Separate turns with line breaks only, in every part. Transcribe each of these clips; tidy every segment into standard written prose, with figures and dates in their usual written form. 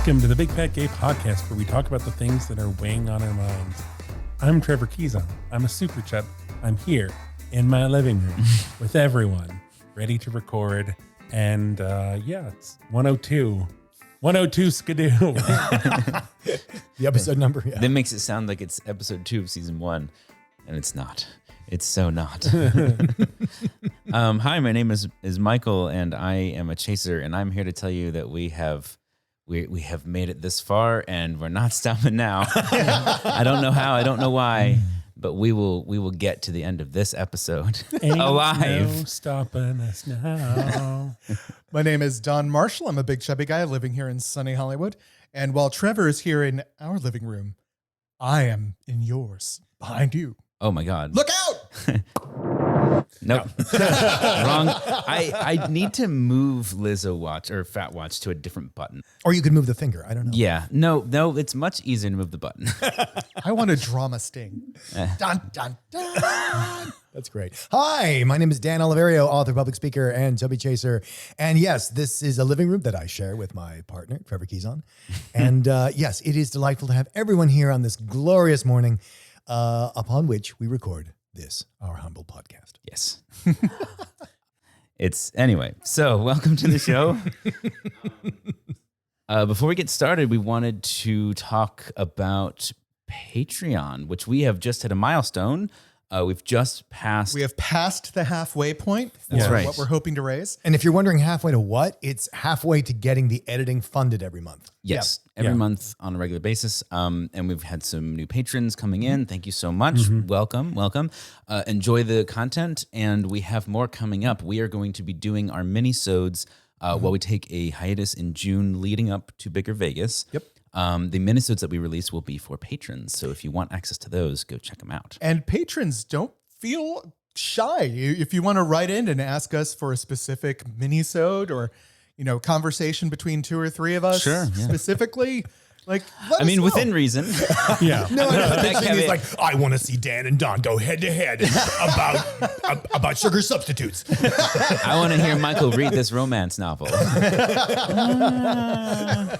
Welcome to the Big Fat Gay Podcast, where we talk about the things that are weighing on our minds. I'm Trevor Keyson. I'm a super chub. I'm here in my living room with everyone, ready to record. And it's 102. 102 Skidoo.
The episode number. Yeah.
That makes it sound like it's episode 2 of season 1, and it's not. It's so not. Hi, my name is Michael, and I am a chaser, and I'm here to tell you that we have made it this far, and we're not stopping now. I don't know how, I don't know why, but we will get to the end of this episode alive.
No stopping us now.
My name is Don Marshall. I'm a big chubby guy living here in sunny Hollywood. And while Trevor is here in our living room, I am in yours, behind you.
Oh my God!
Look out!
Nope. Wrong. I need to move Lizzo watch or Fat watch to a different button.
Or you could move the finger. I don't know.
Yeah. No. It's much easier to move the button.
I want a drama sting. Dun, dun, dun.
That's great. Hi, my name is Dan Oliverio, author, public speaker, and chubby chaser. And yes, this is a living room that I share with my partner, Trevor Keyson. And yes, it is delightful to have everyone here on this glorious morning upon which we record this, our humble podcast.
Yes. Anyway. So welcome to the show. Before we get started, we wanted to talk about Patreon, which we have just hit a milestone. We've just passed.
We have passed the halfway point for
That's right.
what we're hoping to raise.
And if you're wondering halfway to what, it's halfway to getting the editing funded every month.
Yes, every month on a regular basis. And we've had some new patrons coming in. Thank you so much. Welcome. Enjoy the content. And we have more coming up. We are going to be doing our mini-sodes while we take a hiatus in June leading up to BiggerVegas.
Yep.
The minisodes that we release will be for patrons. So if you want access to those, go check them out.
And patrons, don't feel shy. If you want to write in and ask us for a specific mini-sode or, conversation between 2 or 3 of us specifically, let us know.
within reason.
Yeah.
No,
that
the thing
caveat-
is like, I want to see Dan and Don go head to head about sugar substitutes.
I want to hear Michael read this romance novel.
I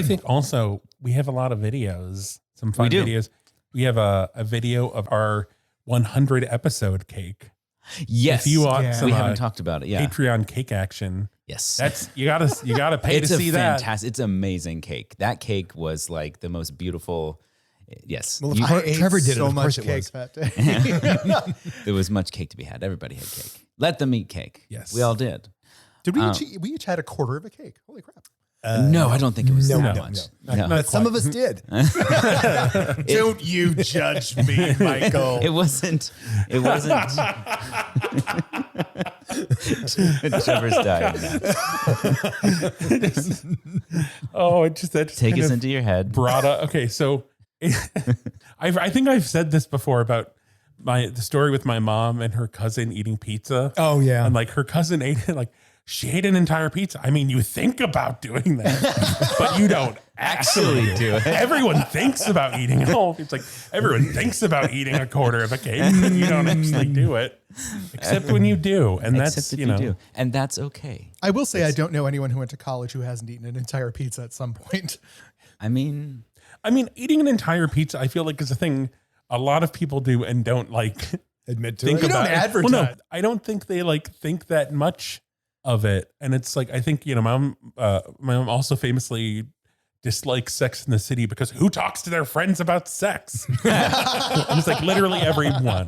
think also we have a lot of videos, some fun
We do.
videos. We have a video of our 100 episode cake.
Yes.
If you want some
we haven't talked about it. Yeah.
Patreon cake action,
Yes.
that's you gotta pay
It's
to
a
see that.
fantastic. It's amazing cake. That cake was like the most beautiful. Yes.
Well,
You-
if Trevor did it,
so
of
much
course it
cake
was.
that day.
there was much cake to be had. Everybody had cake. Let them eat cake.
Yes.
We all did.
Did we each had a quarter of a cake? Holy crap.
No, I don't think it was
no,
that
no,
much.
no.
No.
But some of us did.
Don't you judge me, Michael.
It wasn't. Trevor's dying now.
Oh, that just
Take
kind
us
of
into your head.
brought up. Okay, so I think I've said this before about the story with my mom and her cousin eating pizza.
Oh, yeah.
And like her cousin ate it, she ate an entire pizza. I mean, you think about doing that, but you don't actually do it. Everyone thinks about eating it's like everyone thinks about eating a quarter of a cake, but you don't actually do it, except when you do, and
Except
that's
if you do. And that's okay.
I will say I don't know anyone who went to college who hasn't eaten an entire pizza at some point.
I mean,
eating an entire pizza, I feel like is a thing a lot of people do and don't
Admit to
think
it.
You don't
about it.
advertise.
Well, no, I don't think they think that much of it. And it's I think, my mom also famously dislikes Sex in the City because who talks to their friends about sex? And it's literally everyone.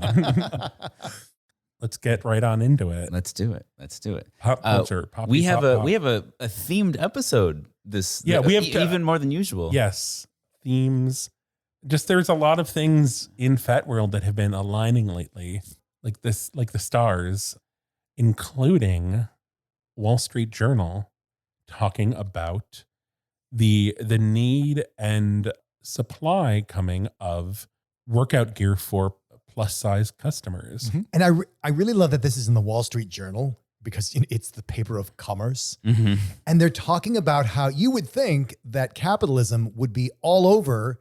Let's get right on into it.
let's do it.
Pop culture. Poppy,
We have
pop, pop.
a themed episode this.
Yeah, we have
even more than usual.
Yes. Themes. Just there's a lot of things in Fat World that have been aligning lately, like the stars, including Wall Street Journal talking about the need and supply coming of workout gear for plus size customers.
And I really love that this is in the Wall Street Journal because it's the paper of commerce.
Mm-hmm.
And they're talking about how you would think that capitalism would be all over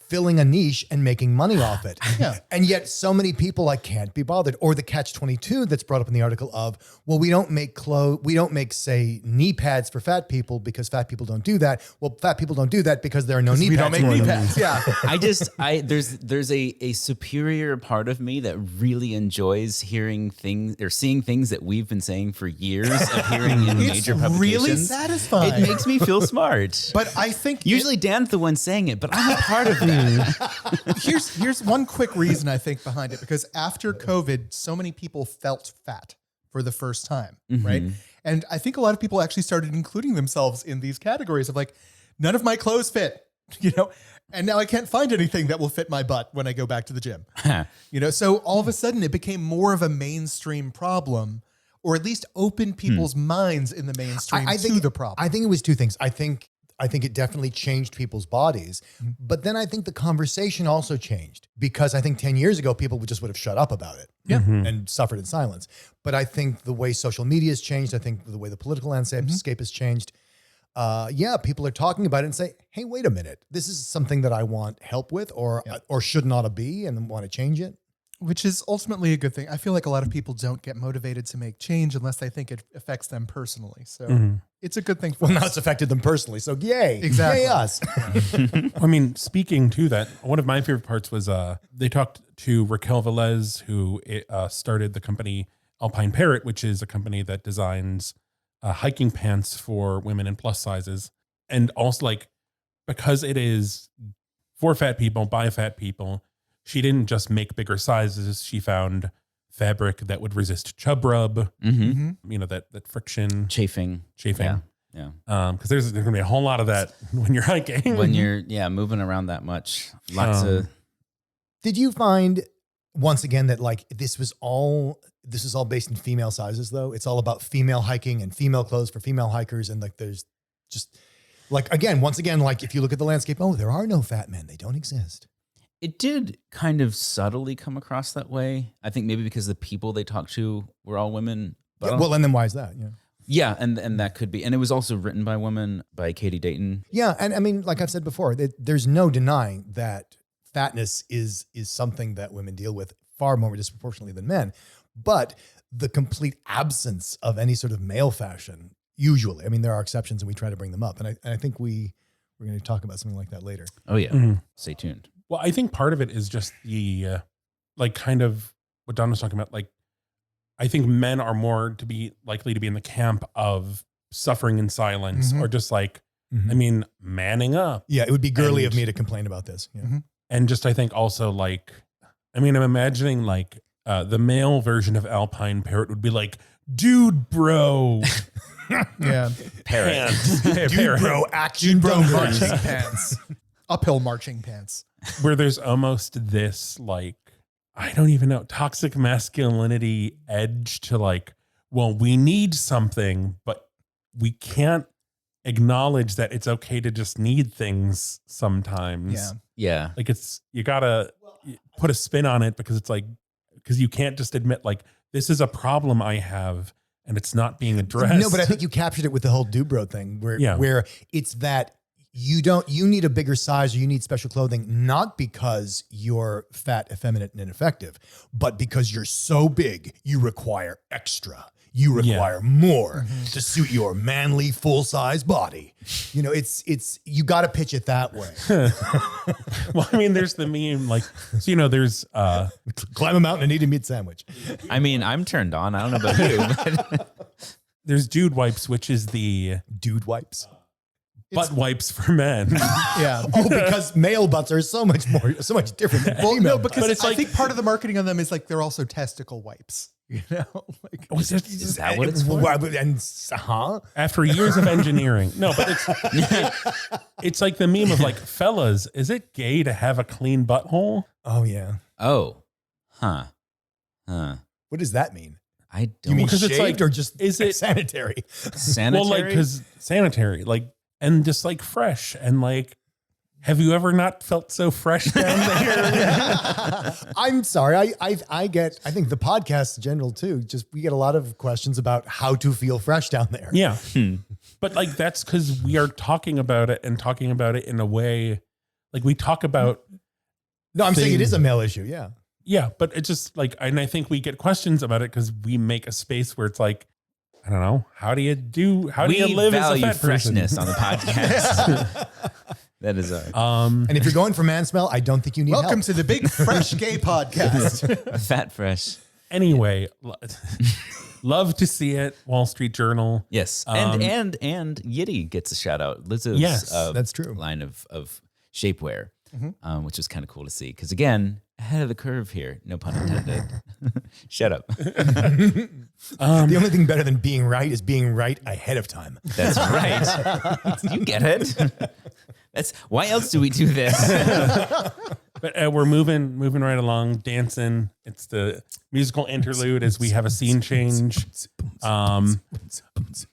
filling a niche and making money off it.
Yeah.
And yet so many people can't be bothered. Or the catch-22 that's brought up in the article of, well, we don't make, say, knee pads for fat people because fat people don't do that. Well, fat people don't do that because there are no knee
We
pads.
don't make
for
knee
them.
pads. Yeah.
There's a superior part of me that really enjoys hearing things or seeing things that we've been saying for years of hearing in major publications.
Really satisfying.
It makes me feel smart.
But I think
Usually Dan's the one saying it, but I'm a part of that.
here's one quick reason I think behind it, because after COVID, so many people felt fat for the first time, right? And I think a lot of people actually started including themselves in these categories of like, none of my clothes fit, and now I can't find anything that will fit my butt when I go back to the gym, so all of a sudden it became more of a mainstream problem, or at least opened people's minds in the mainstream to the problem.
I think it was two things. I think it definitely changed people's bodies, but then I think the conversation also changed, because I think 10 years ago, people would have shut up about it and suffered in silence. But I think the way social media has changed, I think the way the political landscape has changed. People are talking about it and say, hey, wait a minute, this is something that I want help with or should not be and want to change it.
Which is ultimately a good thing. I feel like a lot of people don't get motivated to make change unless they think it affects them personally. So it's a good thing for us.
Now it's affected them personally. So yay.
Exactly.
Yay us.
I mean, speaking to that, one of my favorite parts was they talked to Raquel Velez, who started the company Alpine Parrot, which is a company that designs hiking pants for women in plus sizes. And also because it is for fat people, by fat people, she didn't just make bigger sizes. She found fabric that would resist chub rub, that friction.
Chafing.
Yeah. Because there's going to be a whole lot of that when you're hiking.
When you're, moving around that much. Lots of.
Did you find, once again, that this is all based in female sizes, though? It's all about female hiking and female clothes for female hikers. And there's just once again, if you look at the landscape, there are no fat men. They don't exist.
It did kind of subtly come across that way. I think maybe because the people they talked to were all women. But
and then why is that?
Yeah, and that could be. And it was also written by women, by Katie Dayton.
Yeah, and I mean, like I've said before, there's no denying that fatness is something that women deal with far more disproportionately than men. But the complete absence of any sort of male fashion, usually, I mean, there are exceptions and we try to bring them up. And I think we're going to talk about something like that later.
Oh, yeah. Stay tuned.
Well, I think part of it is just the, kind of what Don was talking about. I think men are more likely to be in the camp of suffering in silence or just manning up.
Yeah, it would be girly of me to complain about this. Yeah.
And just, I think also I'm imagining the male version of Alpine Parrot would be dude, bro.
Yeah.
Parrot.
Dude, bro, action, bro,
Marching pants. Uphill marching pants.
Where there's almost this I don't even know, toxic masculinity edge to we need something, but we can't acknowledge that it's okay to just need things sometimes.
Yeah.
You gotta put a spin on it because because you can't just admit this is a problem I have and it's not being addressed.
No, but I think you captured it with the whole Dubro thing where it's that you need a bigger size or you need special clothing, not because you're fat, effeminate, and ineffective, but because you're so big, you require extra. You require more to suit your manly, full-size body. It's you got to pitch it that way.
Well, I mean, there's the meme, there's
climb a mountain and eat a meat sandwich.
I mean, I'm turned on. I don't know about you. But
there's dude wipes, which is the
dude wipes.
Butt wipes for men.
Yeah.
Because male butts are so much different than female.
No, because I think part of the marketing on them is they're also testicle wipes.
Is
that what it's for?
After years of engineering. No, but it's like the meme of fellas, is it gay to have a clean butthole?
Oh yeah.
Oh. Huh.
What does that mean?
I don't.
You mean
Because it's
shaved or just
is it
sanitary?
Sanitary?
Well, because sanitary, and just fresh and have you ever not felt so fresh down there?
I'm sorry. I think the podcast in general too, we get a lot of questions about how to feel fresh down there.
Yeah. But that's because we are talking about it in a way, we talk about
No, I'm saying it
thing.
is a male issue. Yeah.
Yeah, but it's just like, and I think we get questions about it because we make a space where it's like, I don't know, how do you live as a fat
freshness
person?
on the podcast? That is our
And if you're going for man smell, I don't think you need
Welcome
help.
to the Big Fresh Gay Podcast.
fat fresh.
Anyway, love to see it. Wall Street Journal.
Yes, and Yitty gets a shout out. Lizzo's
Yes,
that's true.
Line of shapewear, which was kind of cool to see because again, ahead of the curve here. No pun intended. Shut up.
The only thing better than being right is being right ahead of time.
That's right. You get it. That's why else do we do this?
But we're moving right along, dancing. It's the musical interlude as we have a scene change.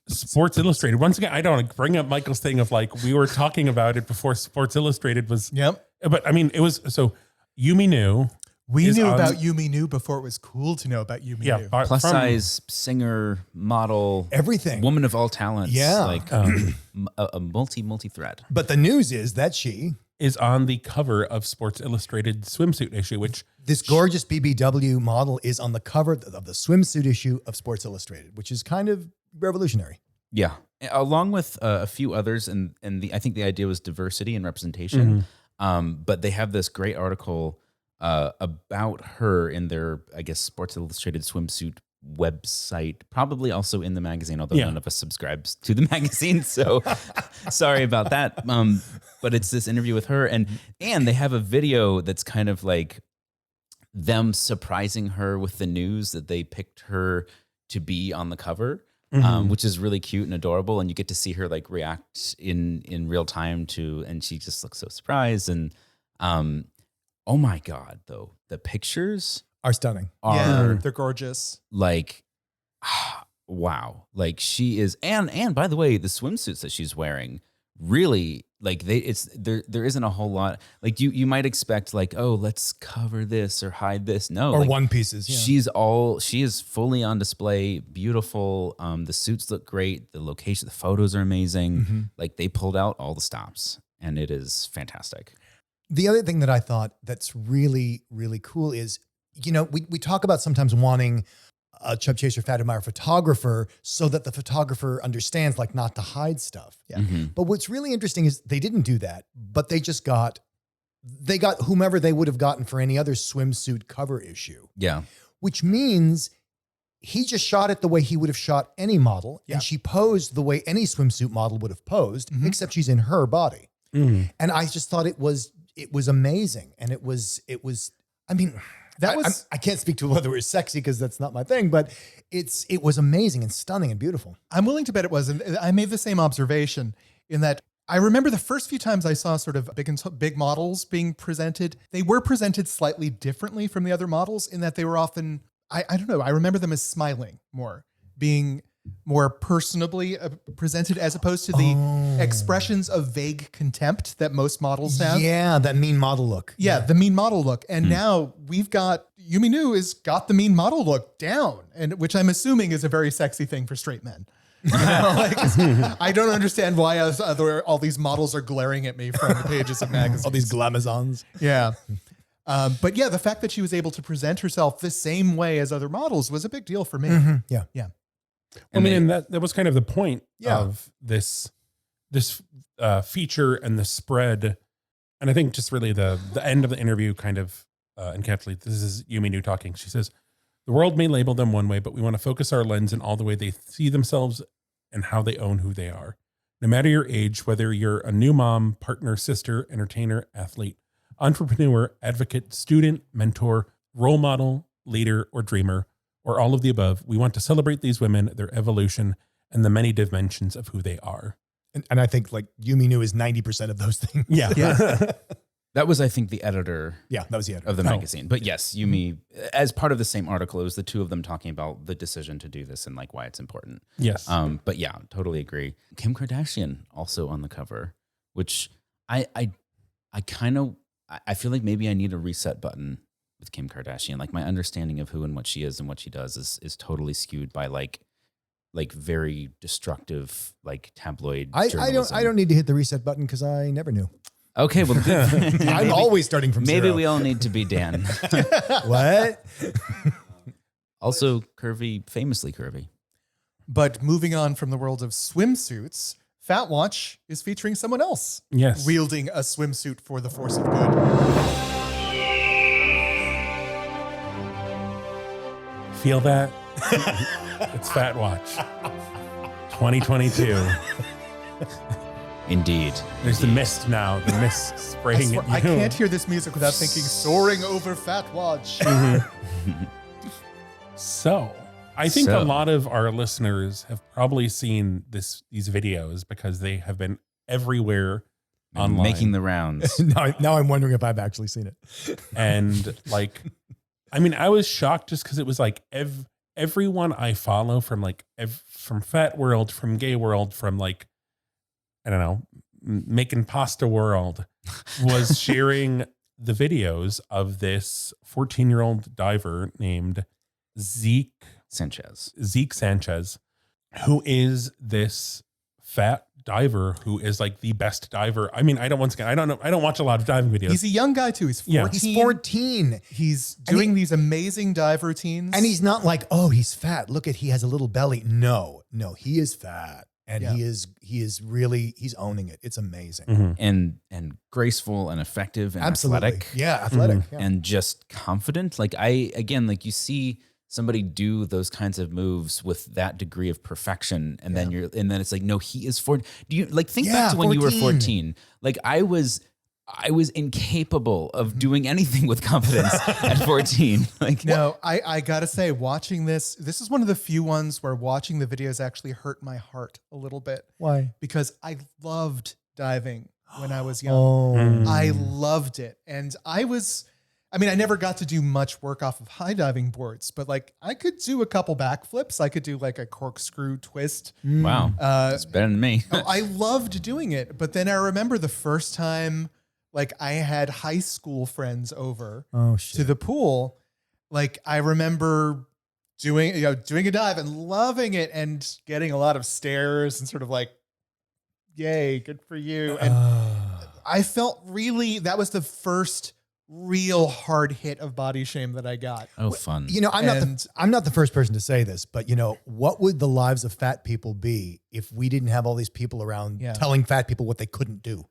Sports Illustrated. Once again, I don't bring up Michael's thing of like we were talking about it before Sports Illustrated was.
Yep.
But I mean, it was so Yumi knew.
We knew about Yumi Nu before it was cool to know about Yumi Nu.
Plus size singer, model,
Everything.
woman of all talents.
Yeah.
Like a multi-thread.
But the news is that she,
is on the cover of Sports Illustrated swimsuit issue, which
this gorgeous BBW model, is on the cover of the swimsuit issue of Sports Illustrated, which is kind of revolutionary.
Yeah. Along with a few others. And I think the idea was diversity and representation. But they have this great article about her in their, I guess, Sports Illustrated swimsuit website, probably also in the magazine, although none of us subscribes to the magazine. So sorry about that. But it's this interview with her and they have a video that's kind of like them surprising her with the news that they picked her to be on the cover, which is really cute and adorable. And you get to see her like react in real time to, and she just looks so surprised. And, oh my God, though, the pictures
Are stunning.
are
They're gorgeous.
like, wow. Like she is, and by the way, the swimsuits that she's wearing really like there isn't a whole lot. Like you might expect like, oh, let's cover this or hide this. No,
Or
like,
one pieces. Yeah.
she is fully on display. Beautiful. The suits look great. The location, the photos are amazing. Like they pulled out all the stops and it is fantastic.
The other thing that I thought that's really, really cool is, you know, we talk about sometimes wanting a Chub Chaser Fat Admire photographer so that the photographer understands like not to hide stuff. Yeah. But what's really interesting is they didn't do that, but they got whomever they would have gotten for any other swimsuit cover issue.
Yeah.
Which means he just shot it the way he would have shot any model.
Yeah.
And she posed the way any swimsuit model would have posed, except she's in her body. And I just thought it was amazing. And it was, I mean, I can't speak to whether it was sexy because that's not my thing, but it was amazing and stunning and beautiful.
I'm willing to bet it was. And I made the same observation in that I remember the first few times I saw sort of big models being presented, they were presented slightly differently from the other models in that they were often, I don't know, I remember them as smiling more, being more personably presented as opposed to the expressions of vague contempt that most models have.
Yeah, that mean model look.
Yeah, the mean model look. And now we've got, Yumi Nu has got the mean model look down, and which I'm assuming is a very sexy thing for straight men. You know, like, I don't understand why all these models are glaring at me from the pages of magazines.
All these glamazons.
Yeah. But yeah, the fact that she was able to present herself the same way as other models was a big deal for me.
Yeah.
Yeah.
I mean, and that was kind of the point of this feature and the spread. And I think just really the end of the interview kind of encapsulates. This is Yumi Nu talking. She says, "The world may label them one way, but we want to focus our lens in all the way they see themselves and how they own who they are. No matter your age, whether you're a new mom, partner, sister, entertainer, athlete, entrepreneur, advocate, student, mentor, role model, leader, or dreamer, or all of the above, we want to celebrate these women, their evolution, and the many dimensions of who they are."
And I think like Yumi Nu is 90% of those things.
Yeah.
That was, I think, the editor
Yeah, that was the editor.
of the magazine. But yes, Yumi, as part of the same article, it was the two of them talking about the decision to do this and like why it's important.
Yes.
But yeah, totally agree. Kim Kardashian also on the cover, which I feel like maybe I need a reset button with Kim Kardashian. Like my understanding of who and what she is and what she does is totally skewed by like very destructive like tabloid journalism.
I don't need to hit the reset button because I never knew.
Okay, well,
I'm always starting from
maybe
zero.
we all need to be Dan.
What?
Also curvy, famously curvy.
But moving on from the world of swimsuits, Fat Watch is featuring someone else
Yes.
wielding a swimsuit for the force of good.
Feel that? It's Fat Watch. 2022.
Indeed.
There's the mist now. The mist spraying at you.
I can't hear this music without thinking soaring over Fat Watch.
So, I think
So.
a lot of our listeners have probably seen these videos because they have been everywhere online.
Making the rounds.
now I'm wondering if I've actually seen it.
And like, I mean, I was shocked just because it was like everyone I follow from like from Fat World, from Gay World, from like, I don't know, making pasta world was sharing the videos of this 14-year-old diver named Zeke Sanchez, who is this fat diver who is like the best diver. I mean, I don't watch a lot of diving videos.
He's a young guy too. He's 14.
Yeah.
He's 14.
He's doing these amazing dive routines.
And he's not like, oh, he's fat. Look he has a little belly. No, he is fat. And
Yeah.
he's owning it. It's amazing.
Mhm.
and graceful and effective and
Absolutely.
athletic.
Yeah, athletic.
Mhm.
Yeah.
And just confident. Like you see somebody do those kinds of moves with that degree of perfection, and then it's like, no, he is 14. Do you like think back to when you were 14? Like I was incapable of doing anything with confidence at 14. Like
No, I gotta say, watching this is one of the few ones where watching the videos actually hurt my heart a little bit
Why?
because I loved diving when I was young.
Oh.
I loved it. And I never got to do much work off of high diving boards, but like I could do a couple backflips. I could do like a corkscrew twist.
wow, it's better than me.
I loved doing it. But then I remember the first time like I had high school friends over
Oh, shit.
to the pool. Like I remember doing a dive and loving it and getting a lot of stares and sort of like, yay, good for you. And I felt that was the first real hard hit of body shame that I got.
Oh, fun.
I'm not the first person to say this, but what would the lives of fat people be if we didn't have all these people around telling fat people what they couldn't do?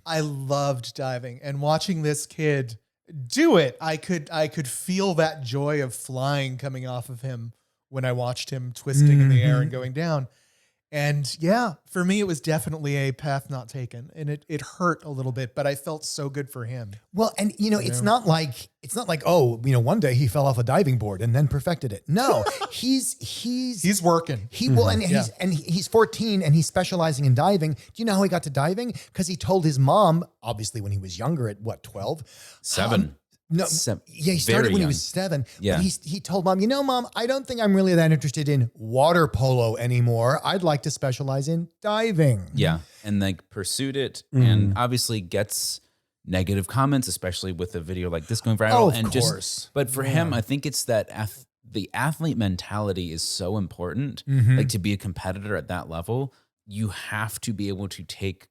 I loved diving, and watching this kid do it, I could feel that joy of flying coming off of him when I watched him twisting in the air and going down. And yeah, for me, it was definitely a path not taken, and it hurt a little bit, but I felt so good for him.
Well, and it's not like one day he fell off a diving board and then perfected it. No, he's
working.
He's 14 and he's specializing in diving. Do you know how he got to diving? Because he told his mom, obviously when he was younger at 12?
7.
No, he started
very
when he
young.
was 7.
Yeah.
But he told mom, Mom, I don't think I'm really that interested in water polo anymore. I'd like to specialize in diving.
Yeah. And like pursued it and obviously gets negative comments, especially with a video like this going viral.
Oh, of
and
course.
But for him, I think it's that the athlete mentality is so important.
Mm-hmm.
Like to be a competitor at that level, you have to be able to take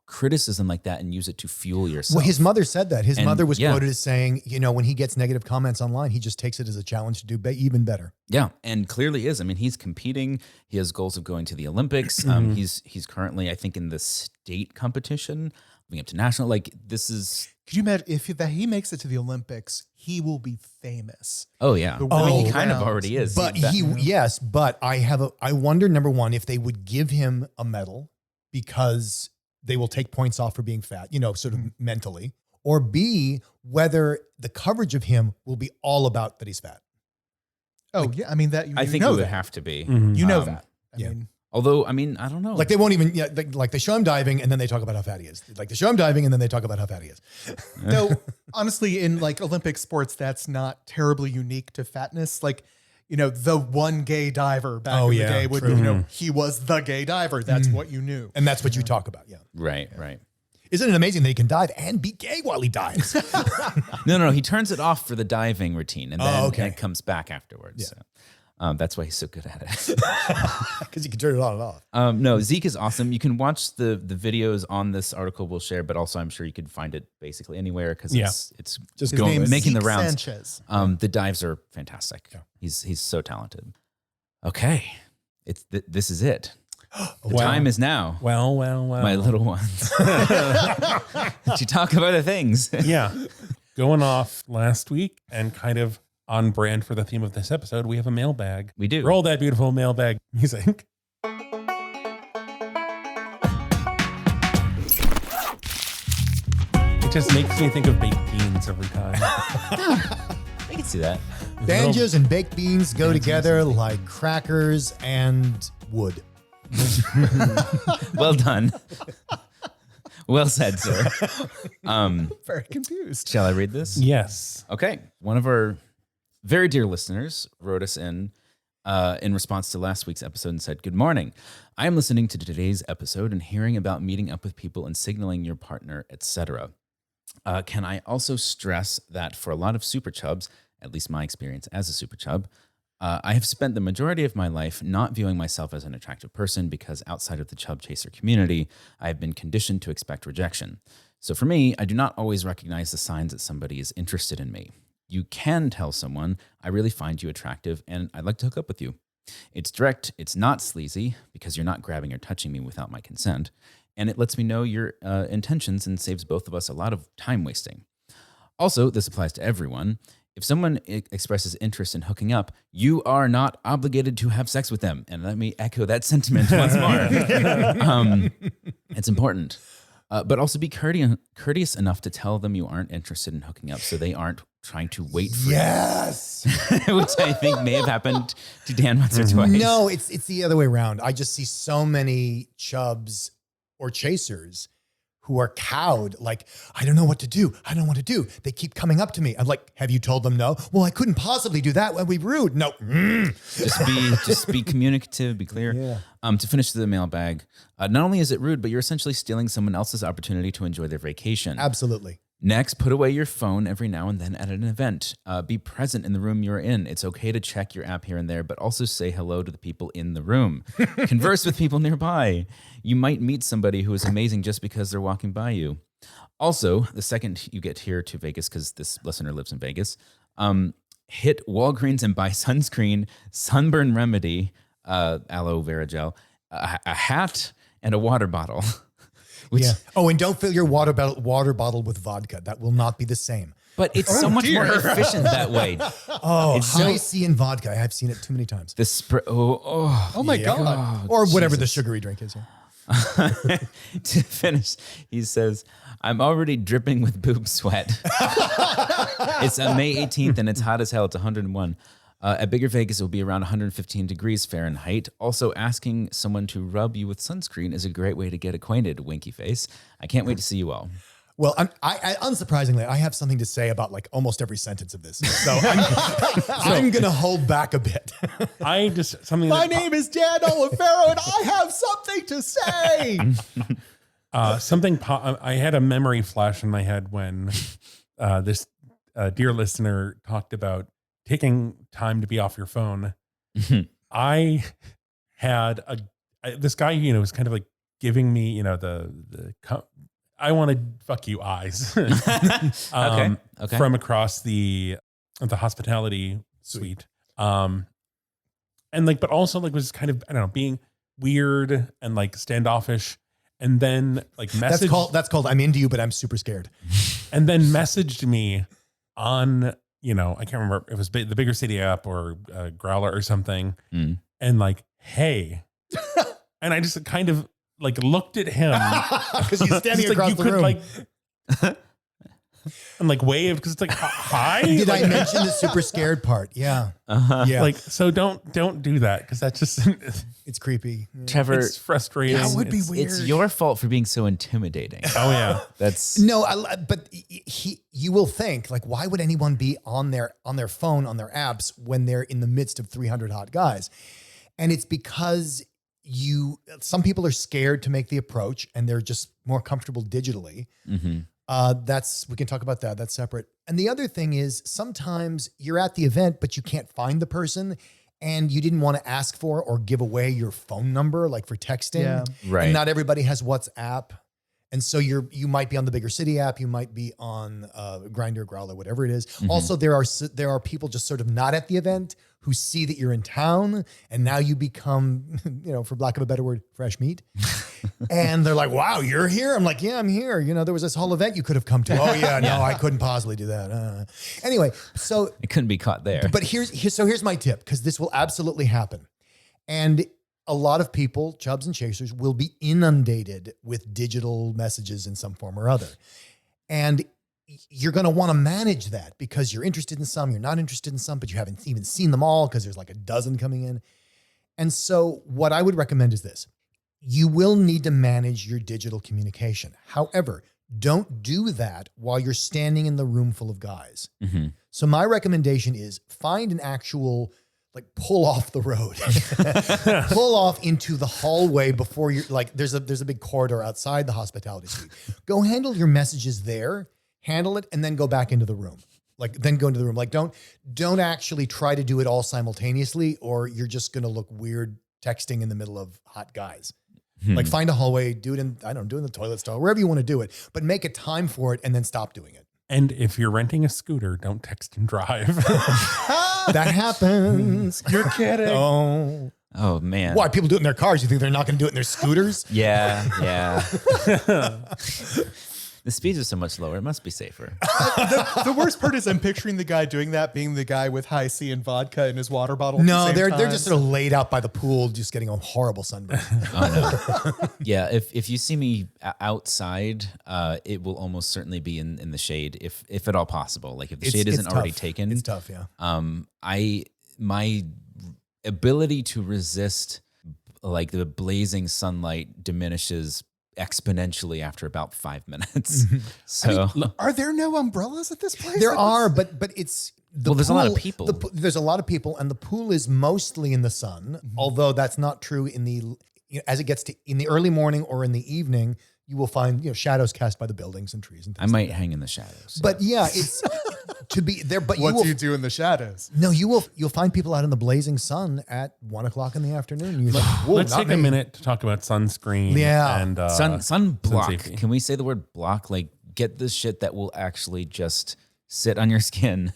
criticism like that and use it to fuel yourself.
Well, his mother said that. His mother was
yeah.
quoted as saying, when he gets negative comments online, he just takes it as a challenge to do even better.
Yeah, and clearly is. I mean, he's competing. He has goals of going to the Olympics. He's currently, I think, in the state competition, moving up to national. Like this is.
Could you imagine if he makes it to the Olympics, he will be famous.
Oh yeah.
The
I mean,
world
he kind of
round.
already is.
But I wonder, number one, if they would give him a medal because they will take points off for being fat, sort of mentally, or B, whether the coverage of him will be all about that he's fat.
Oh yeah, I mean that.
I think it would have to be.
You know that.
yeah.
Although, I mean, I don't know.
Like they won't even, like they show him diving and then they talk about how fat he is. Like they show him diving and then they talk about how fat he is.
No, honestly, in like Olympic sports, that's not terribly unique to fatness. Like, the one gay diver back in the day would, he was the gay diver. That's what you knew.
And that's what you talk about. Yeah.
Right.
Isn't it amazing that he can dive and be gay while he dives?
No. He turns it off for the diving routine and then it comes back afterwards.
Yeah.
That's why he's so good at it.
Because you can turn it on and off.
No, Zeke is awesome. You can watch the videos on this article we'll share, but also I'm sure you could find it basically anywhere because it's
Just
making the
Zeke
rounds.
Sanchez.
The dives are fantastic. Yeah. He's so talented. Okay, this is it. The time is now.
Well.
My little ones. Did you talk of other things?
Yeah. Going off last week and kind of on brand for the theme of this episode, we have a mailbag.
We do.
Roll that beautiful mailbag music. It just makes me think of baked beans every time.
I can see that.
Banjos and baked beans go together like crackers and wood.
Well done. Well said, sir.
Very confused.
Shall I read this?
Yes.
Okay. One of our very dear listeners wrote us in response to last week's episode and said, "Good morning. I am listening to today's episode and hearing about meeting up with people and signaling your partner, etc. Can I also stress that for a lot of super chubs, at least my experience as a super chub, I have spent the majority of my life not viewing myself as an attractive person because outside of the chub chaser community, I have been conditioned to expect rejection. So for me, I do not always recognize the signs that somebody is interested in me. You can tell someone, I really find you attractive and I'd like to hook up with you. It's direct, it's not sleazy because you're not grabbing or touching me without my consent. And it lets me know your intentions and saves both of us a lot of time wasting. Also, this applies to everyone. If someone expresses interest in hooking up, you are not obligated to have sex with them. And let me echo that sentiment once more. It's important. But also be courteous enough to tell them you aren't interested in hooking up so they aren't trying to wait for
Yes.
you. Which I think may have happened to Dan once or twice.
No, it's the other way around. I just see so many chubs or chasers who are cowed, like, I don't know what to do. I don't know what to do. They keep coming up to me. I'm like, have you told them no? Well, I couldn't possibly do that. Would be rude. No.
Just be communicative, be clear.
Yeah.
To finish the mailbag, not only is it rude, but you're essentially stealing someone else's opportunity to enjoy their vacation.
Absolutely.
Next, put away your phone every now and then at an event. Be present in the room you're in. It's okay to check your app here and there, but also say hello to the people in the room. Converse with people nearby. You might meet somebody who is amazing just because they're walking by you. Also, the second you get here to Vegas, because this listener lives in Vegas, hit Walgreens and buy sunscreen, sunburn remedy, aloe vera gel, a hat, and a water bottle.
Yeah. Oh, and don't fill your water bottle with vodka. That will not be the same.
But it's so much more efficient that way.
Oh,
It's
high C in vodka. I have seen it too many times.
The
Oh my God.
Or whatever the sugary drink is. Yeah.
To finish, he says, I'm already dripping with boob sweat. It's May 18th and it's hot as hell. It's 101. At BiggerVegas, it will be around 115 degrees Fahrenheit. Also, asking someone to rub you with sunscreen is a great way to get acquainted, winky face. I can't wait to see you all.
Well, I unsurprisingly, I have something to say about like almost every sentence of this. So I'm going to hold back a bit.
I just, something.
My name is Dan Olivero and I have something to say.
I had a memory flash in my head when this dear listener talked about taking time to be off your phone. I had this guy, was kind of like giving me, the I want to fuck you eyes.
Okay.
From across the hospitality suite. And but also was kind of, I don't know, being weird and like standoffish. And then message.
That's called I'm into you, but I'm super scared.
And then messaged me on, I can't remember if it was the Bigger City app or Growler or something. And hey, and I just kind of looked at him
because he's standing across the room.
And waved because it's hi.
Did I mention the super scared part? Yeah. Yeah.
So don't do that because that's just
it's creepy.
Trevor,
it's frustrating.
That would be weird.
It's your fault for being so intimidating.
Oh yeah.
That's
but you will think why would anyone be on their phone, on their apps when they're in the midst of 300 hot guys? And it's because some people are scared to make the approach and they're just more comfortable digitally. We can talk about that. That's separate. And the other thing is sometimes you're at the event, but you can't find the person and you didn't want to ask for or give away your phone number, like for texting.
Yeah.
Right.
And not everybody has WhatsApp. And so you might be on the Bigger City app, you might be on Grindr, Growler, whatever it is. Also, there are people just sort of not at the event who see that you're in town, and now you become, for lack of a better word, fresh meat. And they're like, "Wow, you're here." I'm like, "Yeah, I'm here. There was this whole event you could have come to." "Oh yeah, no, I couldn't possibly do that." Anyway, so
It couldn't be caught there.
but here's my tip, because this will absolutely happen. And a lot of people, chubs and chasers, will be inundated with digital messages in some form or other. And you're going to want to manage that, because you're interested in some, you're not interested in some, but you haven't even seen them all because there's like a dozen coming in. And so what I would recommend is this. You will need to manage your digital communication. However, don't do that while you're standing in the room full of guys.
Mm-hmm.
So my recommendation is find an actual, pull off the road, pull off into the hallway before you're there's a big corridor outside the hospitality suite. Go handle your messages there, handle it, and then go back into the room. Then go into the room. Don't actually try to do it all simultaneously, or you're just going to look weird texting in the middle of hot guys. Find a hallway, do it in the toilet stall, wherever you want to do it, but make a time for it and then stop doing it.
And if you're renting a scooter, don't text and drive.
That happens.
You're kidding.
Oh man.
Why? People do it in their cars. You think they're not going to do it in their scooters?
Yeah. The speeds are so much lower. It must be safer.
The worst part is I'm picturing the guy doing that being the guy with high C and vodka in his water bottle.
No, they're just sort of laid out by the pool, just getting a horrible sunburn.
Oh, no. Yeah, if you see me outside, it will almost certainly be in the shade, if at all possible. If the shade isn't already taken.
It's tough, yeah.
My ability to resist the blazing sunlight diminishes exponentially after about 5 minutes. So
are there no umbrellas at this place?
There are, but it's
there's a lot of people.
There's a lot of people, and the pool is mostly in the sun. Although that's not true as it gets to in the early morning or in the evening. You will find shadows cast by the buildings and trees and things.
I might hang in the shadows.
But yeah, it's to be there. But
what do you do in the shadows?
No, you'll find people out in the blazing sun at 1 o'clock in the afternoon. You're
Let's take a minute to talk about sunscreen.
Yeah.
And
sun block.
safety.
Can we say the word block? Get the shit that will actually just sit on your skin.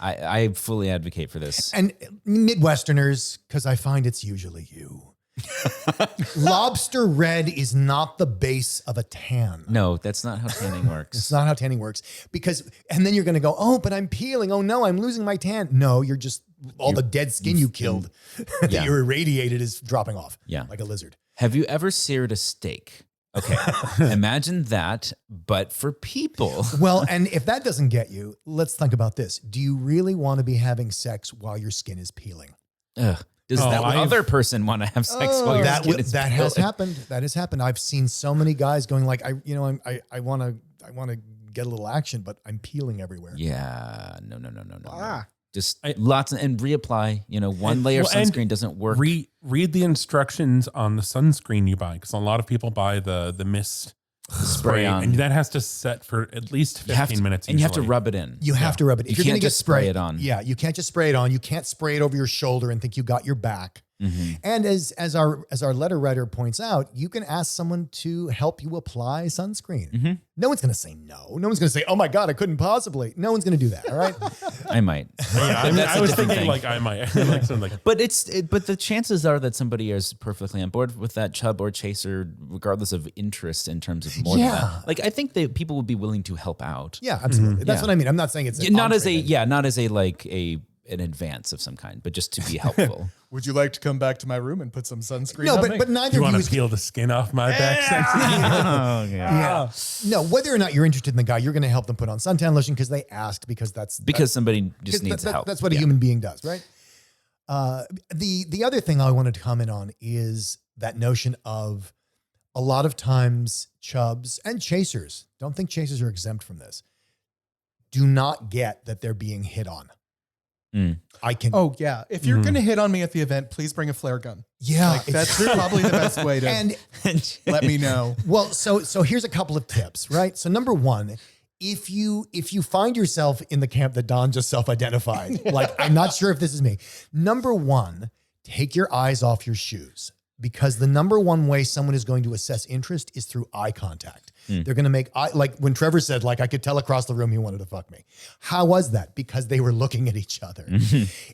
I fully advocate for this.
And Midwesterners, because I find it's usually you. Lobster red is not the base of a tan.
No, that's not how tanning works.
It's not how tanning works, and then you're going to go, "Oh, but I'm peeling. Oh no, I'm losing my tan." No, you're just the dead skin you killed that you irradiated is dropping off.
Yeah.
Like a lizard.
Have you ever seared a steak? Okay, imagine that, but for people.
Well, and if that doesn't get you, let's think about this. Do you really want to be having sex while your skin is peeling?
Ugh. Does that other person want to have sex while your skin is
that has happened. That has happened. I've seen so many guys going I want to get a little action, but I'm peeling everywhere.
Yeah, no. Just lots and reapply. One layer of sunscreen doesn't work.
Read the instructions on the sunscreen you buy, because a lot of people buy the mist spray on, and that has to set for at least 15 minutes.
And you have to rub it in.
You have to rub it.
If you're going to just spray it on.
Yeah, you can't just spray it on. You can't spray it over your shoulder and think you got your back.
Mm-hmm.
And as our letter writer points out, you can ask someone to help you apply sunscreen.
Mm-hmm.
No one's going to say no. No one's going to say, "Oh my God, I couldn't possibly." No one's going to do that. All right.
I might.
Yeah, I was thinking I might.
But but the chances are that somebody is perfectly on board with that, chub or chaser, regardless of interest in terms of more than that. I think that people would be willing to help out.
Yeah, absolutely. That's what I mean. I'm not saying it's
not as an advance of some kind, but just to be helpful.
Would you like to come back to my room and put some sunscreen
No,
on me?
but neither
You
of
want
you
to peel the skin off my back?
Yeah. No, whether or not you're interested in the guy, you're going to help them put on suntan lotion because they asked, because
somebody just needs help.
That's what a human being does, right? The other thing I wanted to comment on is that notion of a lot of times chubs and chasers, don't think chasers are exempt from this, do not get that they're being hit on. I can.
Oh yeah. If you're going to hit on me at the event, please bring a flare gun.
Yeah.
That's probably the best way to let me know.
Well, so here's a couple of tips, right? So number one, if you find yourself in the camp that Don just self-identified, like, I'm not sure if this is me. Number one, take your eyes off your shoes, because the number one way someone is going to assess interest is through eye contact. They're going to make eye, like when Trevor said, like, I could tell across the room he wanted to fuck me. How was that? Because they were looking at each other.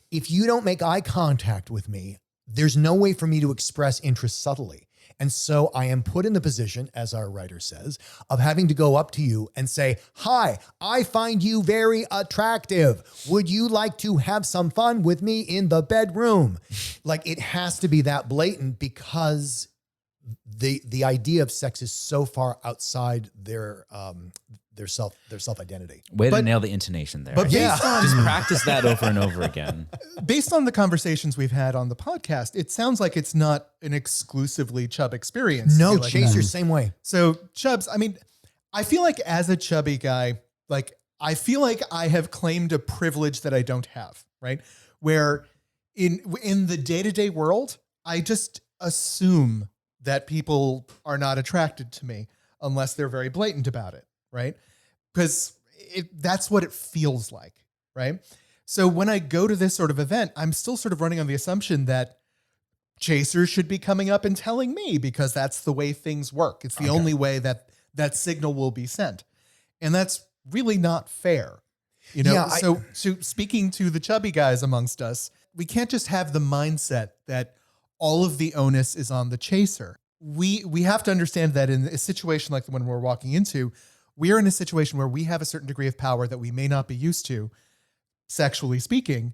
If you don't make eye contact with me, there's no way for me to express interest subtly. And so I am put in the position, as our writer says, of having to go up to you and say, hi, I find you very attractive. Would you like to have some fun with me in the bedroom? Like, it has to be that blatant, because the idea of sex is so far outside their self identity.
Way to nail the intonation there.
But
just practice that over and over again.
Based on the conversations we've had on the podcast, it sounds like it's not an exclusively chub experience.
No,
like
Chaser,
that.
same way.
So chubs, I mean, I feel like as a chubby guy, like, I feel like I have claimed a privilege that I don't have, right? Where in the day-to-day world, I just assume that people are not attracted to me unless they're very blatant about it, right? Because that's what it feels like, right? So when I go to this sort of event, I'm still sort of running on the assumption that chasers should be coming up and telling me, because that's the way things work. It's the only way that that signal will be sent. And that's really not fair. You know, so speaking to the chubby guys amongst us, we can't just have the mindset that all of the onus is on the chaser. We have to understand that in a situation like the one we're walking into, we are in a situation where we have a certain degree of power that we may not be used to, sexually speaking.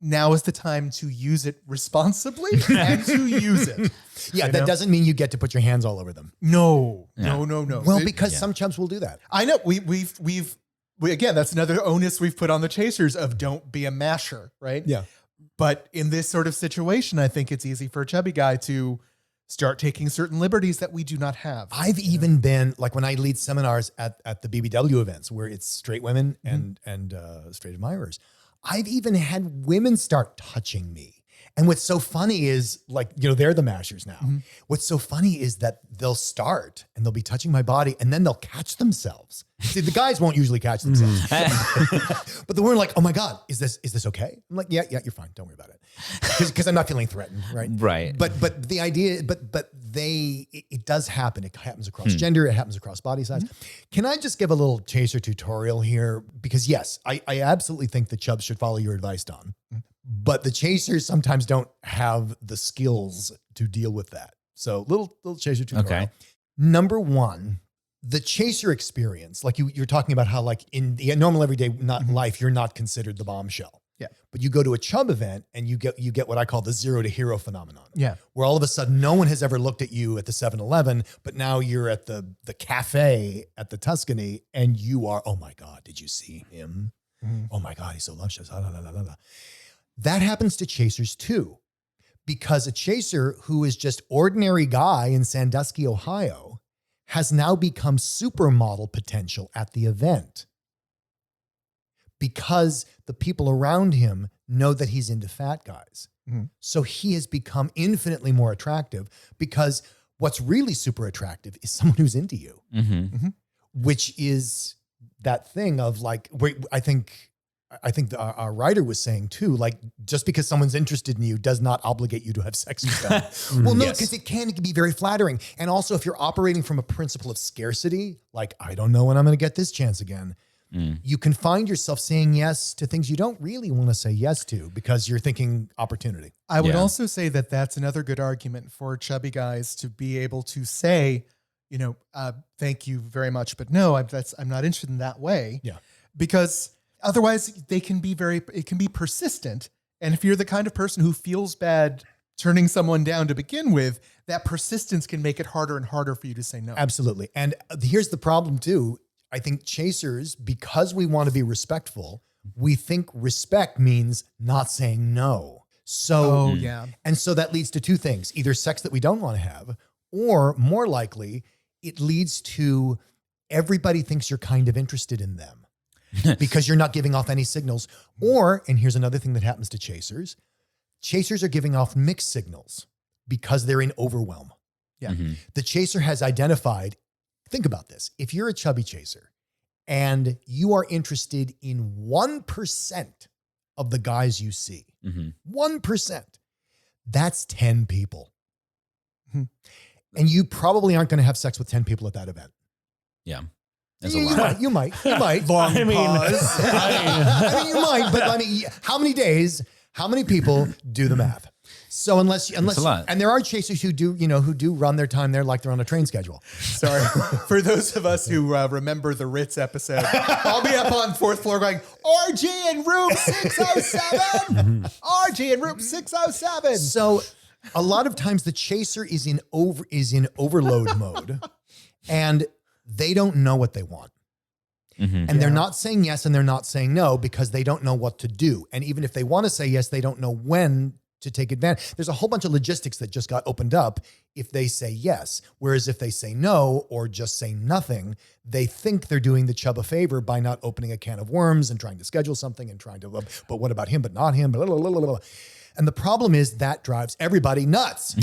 Now is the time to use it responsibly and to use it.
Yeah, that doesn't mean you get to put your hands all over them.
No.
Well, because some chubs will do that.
I know. We've again, that's another onus we've put on the chasers of don't be a masher, right?
Yeah.
But in this sort of situation, I think it's easy for a chubby guy to start taking certain liberties that we do not have.
I've even been, like, when I lead seminars at the BBW events where it's straight women and straight admirers, I've even had women start touching me. And what's so funny is, like, you know, they're the mashers now. What's so funny is that they'll start and they'll be touching my body and then they'll catch themselves. See, the guys won't usually catch themselves. But the women are like, oh my God, is this okay? I'm like, yeah, you're fine. Don't worry about it. Because I'm not feeling threatened, right?
Right.
But the idea, it does happen. It happens across gender. It happens across body size. Can I just give a little chaser tutorial here? Because yes, I absolutely think the chubs should follow your advice, Don. But the chasers sometimes don't have the skills to deal with that. So little chaser tutorial.
Okay.
Number one, the chaser experience, like you're talking about how, like, in the normal everyday life, you're not considered the bombshell.
Yeah.
But you go to a chub event and you get what I call the zero to hero phenomenon.
Yeah.
Where all of a sudden no one has ever looked at you at the 7-Eleven, but now you're at the cafe at the Tuscany and you are, oh my God, did you see him? Oh my God, he's so luscious. La, la, la, la, la. That happens to chasers too, because a chaser who is just ordinary guy in Sandusky, Ohio, has now become supermodel potential at the event because the people around him know that he's into fat guys. So he has become infinitely more attractive, because what's really super attractive is someone who's into you, which is that thing of, like, I think our writer was saying too, like, just because someone's interested in you does not obligate you to have sex with them. Well, no, because it can be very flattering. And also, if you're operating from a principle of scarcity, like, I don't know when I'm going to get this chance again, you can find yourself saying yes to things you don't really want to say yes to because you're thinking opportunity.
I would also say that that's another good argument for chubby guys to be able to say, you know, thank you very much, but no, I'm not interested in that way.
Yeah.
Because otherwise, it can be persistent. And if you're the kind of person who feels bad turning someone down to begin with, that persistence can make it harder and harder for you to say no.
Absolutely. And here's the problem too. I think chasers, because we want to be respectful, we think respect means not saying no. So, and so that leads to two things: either sex that we don't want to have, or more likely, it leads to everybody thinks you're kind of interested in them because you're not giving off any signals. Or, and here's another thing that happens to chasers. Chasers are giving off mixed signals because they're in overwhelm. Yeah. The chaser has identified, think about this. If you're a chubby chaser and you are interested in 1% of the guys you see, 1%, that's 10 people. And you probably aren't going to have sex with 10 people at that event.
Yeah. That's a lot.
You might.
Long pause.
I mean, you might, but I mean, how many days, how many people, do the math? So unless,
a lot.
and there are chasers who do run their time there like they're on a train schedule.
Sorry. For those of us who remember the Ritz episode, I'll be up on 4th floor going, RG in room 607. RG in room 607.
So a lot of times the chaser is in overload mode, and they don't know what they want. And they're not saying yes and they're not saying no because they don't know what to do. And even if they want to say yes, they don't know when to take advantage. There's a whole bunch of logistics that just got opened up if they say yes. Whereas if they say no or just say nothing, they think they're doing the chub a favor by not opening a can of worms and trying to schedule something and trying to, but what about him, but not him, blah, blah, blah, blah, blah. And the problem is that drives everybody nuts.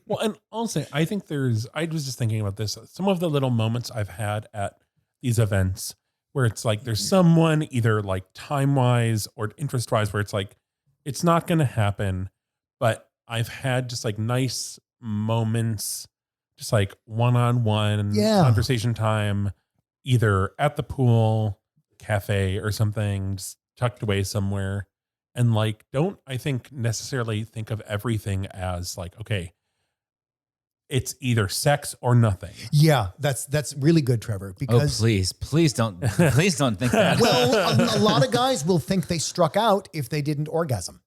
Well, and also, I think I was just thinking about this. Some of the little moments I've had at these events where it's like there's someone either like time-wise or interest-wise where it's like, it's not going to happen, but I've had just like nice moments, just like one-on-one conversation time, either at the pool, cafe or something, just tucked away somewhere. And like, don't, I think, necessarily think of everything as like, okay, it's either sex or nothing.
Yeah, that's really good, Trevor. Because
please don't think that.
Well, a lot of guys will think they struck out if they didn't orgasm.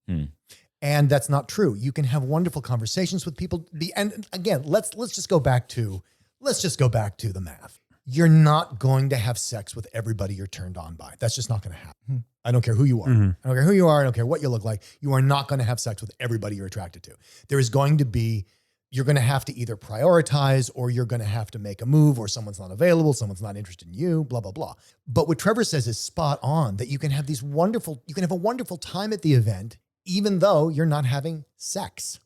And that's not true. You can have wonderful conversations with people. And again, let's just go back to the math. You're not going to have sex with everybody you're turned on by. That's just not going to happen. I don't care who you are. I don't care who you are. I don't care what you look like. You are not going to have sex with everybody you're attracted to. There is going to be, you're going to have to either prioritize or you're going to have to make a move or someone's not available, someone's not interested in you, blah, blah, blah. But what Trevor says is spot on, that you can have a wonderful time at the event, even though you're not having sex.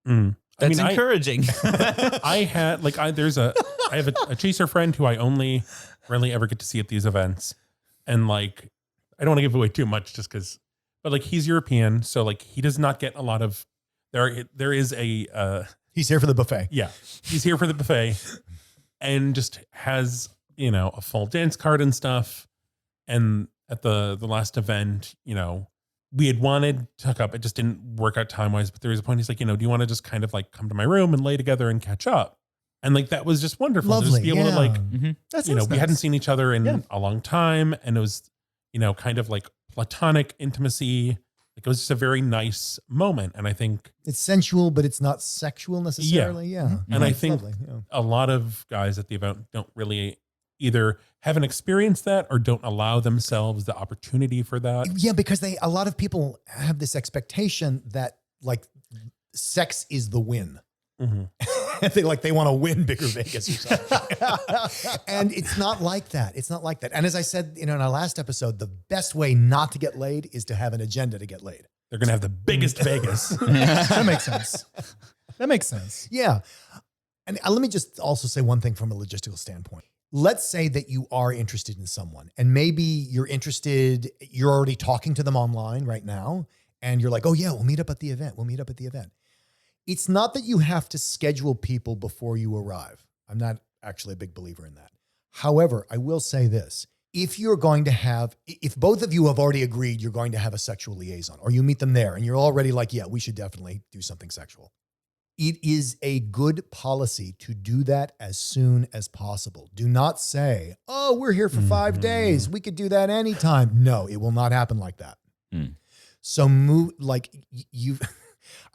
That's encouraging.
I have a chaser friend who I only rarely ever get to see at these events. And like, I don't want to give away too much just because, but like he's European. So like he does not get a lot of, there is a,
he's here for the buffet.
Yeah. He's here for the buffet and just has, a full dance card and stuff. And at the last event, we had wanted to hook up. It just didn't work out time-wise, but there was a point he's like, do you want to just kind of like come to my room and lay together and catch up? And like, that was just wonderful.
Lovely,
to just be able to like,
That's
we hadn't seen each other in a long time. And it was, kind of like platonic intimacy. Like it was just a very nice moment. And I think
it's sensual, but it's not sexual necessarily. Yeah.
And I think a lot of guys at the event don't really either haven't experienced that or don't allow themselves the opportunity for that.
Yeah, because a lot of people have this expectation that like sex is the win. They want to win BiggerVegas or something. And it's not like that. It's not like that. And as I said, in our last episode, the best way not to get laid is to have an agenda to get laid.
They're going to have the biggest Vegas.
That makes sense.
Yeah. And let me just also say one thing from a logistical standpoint. Let's say that you are interested in someone and maybe you're already talking to them online right now. And you're like, oh yeah, we'll meet up at the event. It's not that you have to schedule people before you arrive. I'm not actually a big believer in that. However, I will say this. If both of you have already agreed you're going to have a sexual liaison or you meet them there and you're already like, yeah, we should definitely do something sexual. It is a good policy to do that as soon as possible. Do not say, oh, we're here for 5 days. We could do that anytime. No, it will not happen like that. So move like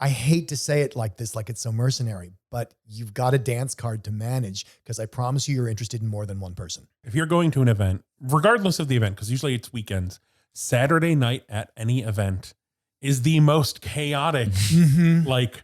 I hate to say it like this, like it's so mercenary, but you've got a dance card to manage because I promise you're interested in more than one person.
If you're going to an event, regardless of the event, because usually it's weekends, Saturday night at any event is the most chaotic, like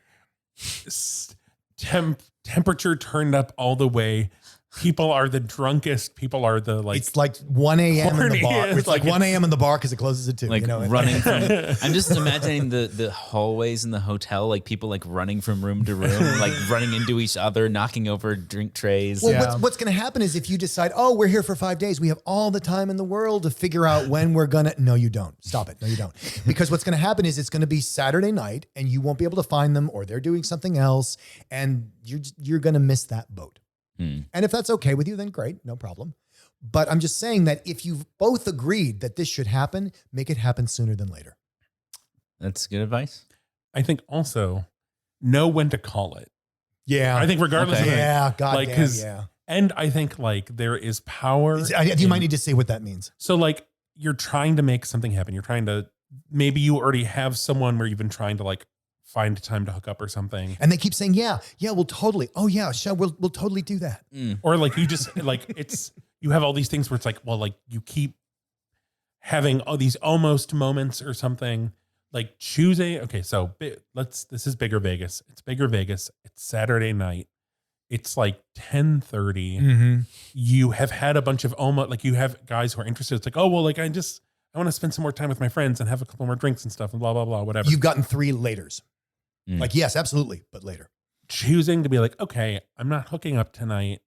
temperature turned up all the way, people are the drunkest. People are the like.
It's like 1 a.m. in the bar.
horniest,
It's like 1 a.m. in the bar because it closes at 2.
Like
you know?
running from, I'm just imagining the hallways in the hotel, like people like running from room to room, like running into each other, knocking over drink trays.
Well, what's going to happen is if you decide, oh, we're here for 5 days, we have all the time in the world to figure out when we're going to. No, you don't. Stop it. No, you don't. Because what's going to happen is it's going to be Saturday night and you won't be able to find them or they're doing something else and you're going to miss that boat. And if that's okay with you, then great, no problem. But I'm just saying that if you've both agreed that this should happen, make it happen sooner than later.
That's good advice.
I think also know when to call it.
Yeah.
I think regardless of
Yeah, God
like,
damn, yeah.
And I think like there is power.
You might need to say what that means.
So like you're trying to make something happen. You're trying to, maybe you already have someone where you've been trying to like find time to hook up or something.
And they keep saying, yeah, we'll totally. Oh yeah, sure, we'll totally do that.
Or like you just like, you have all these things where it's like, well, like you keep having all these almost moments or something, like choosing. Okay. So this is BiggerVegas. It's BiggerVegas. It's Saturday night. It's like 10:30.
Mm-hmm.
You have had a bunch of almost like you have guys who are interested. It's like, oh, well, like I want to spend some more time with my friends and have a couple more drinks and stuff and blah, blah, blah, whatever.
You've gotten 3 laters. Like, yes, absolutely. But later.
Choosing to be like, okay, I'm not hooking up tonight.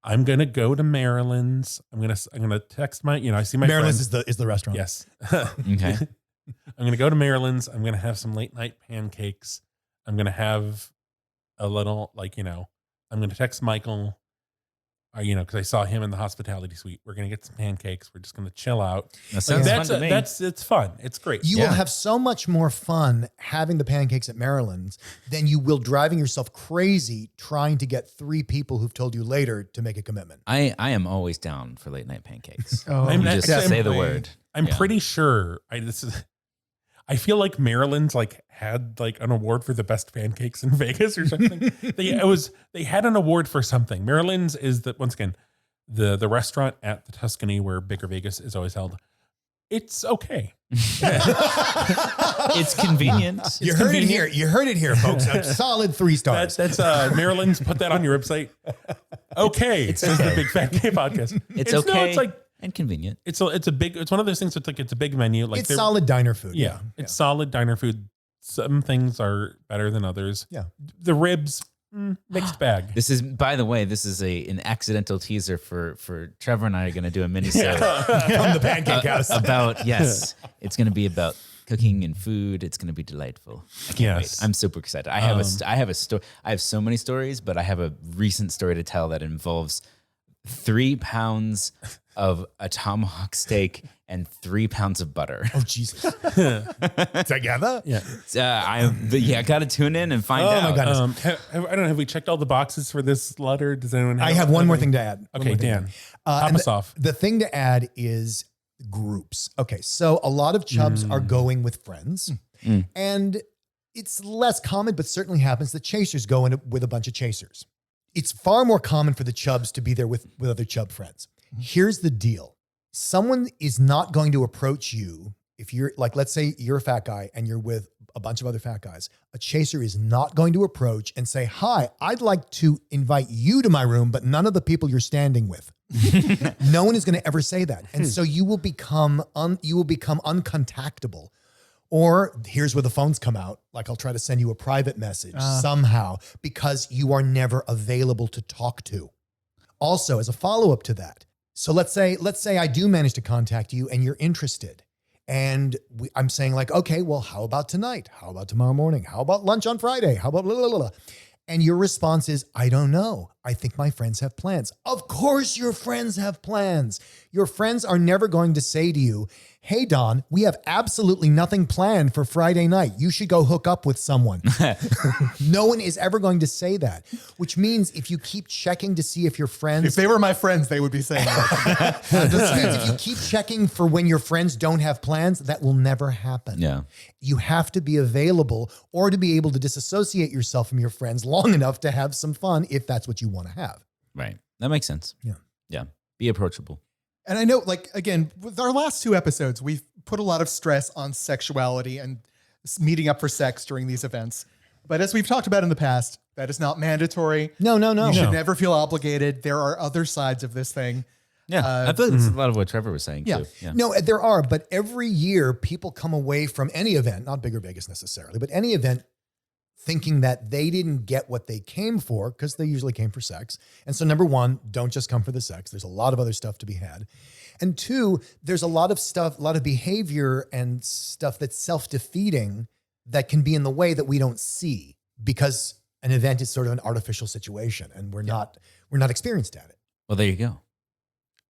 I'm going to go to Maryland's. I'm going to text I see my
Maryland's
friends.
is the restaurant.
Yes.
Okay.
I'm going to go to Maryland's. I'm going to have some late night pancakes. I'm going to have a little I'm going to text Michael, because I saw him in the hospitality suite. We're going to get some pancakes. We're just going to chill out.
That sounds fun to me.
It's fun. It's great.
You will have so much more fun having the pancakes at Maryland's than you will driving yourself crazy trying to get 3 people who've told you later to make a commitment.
I am always down for late night pancakes.
Oh,
You just say the word.
I'm pretty sure I feel like Maryland's like had like an award for the best pancakes in Vegas or something. They had an award for something. Maryland's is once again the restaurant at the Tuscany where BiggerVegas is always held. It's okay.
It's convenient.
You heard it here. You heard it here, folks. A solid 3 stars.
That's Maryland's. Put that on your website. Okay, it says the Big Fat Gay Podcast.
It's okay.
No, it's like.
And convenient.
It's one of those things that's like it's a big menu. Like
it's solid diner food.
Yeah. It's solid diner food. Some things are better than others.
Yeah.
The ribs, mixed bag.
This is, by the way, an accidental teaser for Trevor and I are going to do a mini
From the Pancake House.
It's going to be about cooking and food. It's going to be delightful. I can't wait. I'm super excited. I have a story. I have so many stories, but I have a recent story to tell that involves 3 pounds of a tomahawk steak and 3 pounds of butter.
Oh, Jesus. Together?
Yeah.
I got to tune in and find out.
Oh, my goodness.
I don't know. Have we checked all the boxes for this letter? Does anyone have
I have one more thing to add.
Okay, Dan. Top us off.
The thing to add is groups. Okay, so a lot of chubs are going with friends. And it's less common, but certainly happens that chasers go in with a bunch of chasers. It's far more common for the chubs to be there with other chub friends. Here's the deal. Someone is not going to approach you if you're like, let's say you're a fat guy and you're with a bunch of other fat guys. A chaser is not going to approach and say, hi, I'd like to invite you to my room, but none of the people you're standing with. No one is going to ever say that. And so you will become uncontactable. Or here's where the phones come out. Like I'll try to send you a private message somehow because you are never available to talk to. Also, as a follow-up to that, so let's say I do manage to contact you and you're interested. And I'm saying like, okay, well, how about tonight? How about tomorrow morning? How about lunch on Friday? How about blah, blah, blah, blah. And your response is, I don't know. I think my friends have plans. Of course your friends have plans. Your friends are never going to say to you, hey, Don, we have absolutely nothing planned for Friday night. You should go hook up with someone. No one is ever going to say that, which means if you keep checking to see if your friends...
If they were my friends, they would be saying that.
This means if you keep checking for when your friends don't have plans, that will never happen.
Yeah.
You have to be available or to be able to disassociate yourself from your friends long enough to have some fun if that's what you want to have.
Right. That makes sense.
Yeah.
Yeah. Be approachable.
And I know, like, again, with our last 2 episodes, we've put a lot of stress on sexuality and meeting up for sex during these events. But as we've talked about in the past, that is not mandatory.
No.
You should never feel obligated. There are other sides of this thing.
Yeah, I feel like that's a lot of what Trevor was saying too. Yeah.
No, there are, but every year people come away from any event, not BiggerVegas necessarily, but any event thinking that they didn't get what they came for because they usually came for sex. And so number one, don't just come for the sex. There's a lot of other stuff to be had. And two, there's a lot of stuff, a lot of behavior and stuff that's self-defeating that can be in the way that we don't see because an event is sort of an artificial situation and we're not experienced at it.
Well, there you go.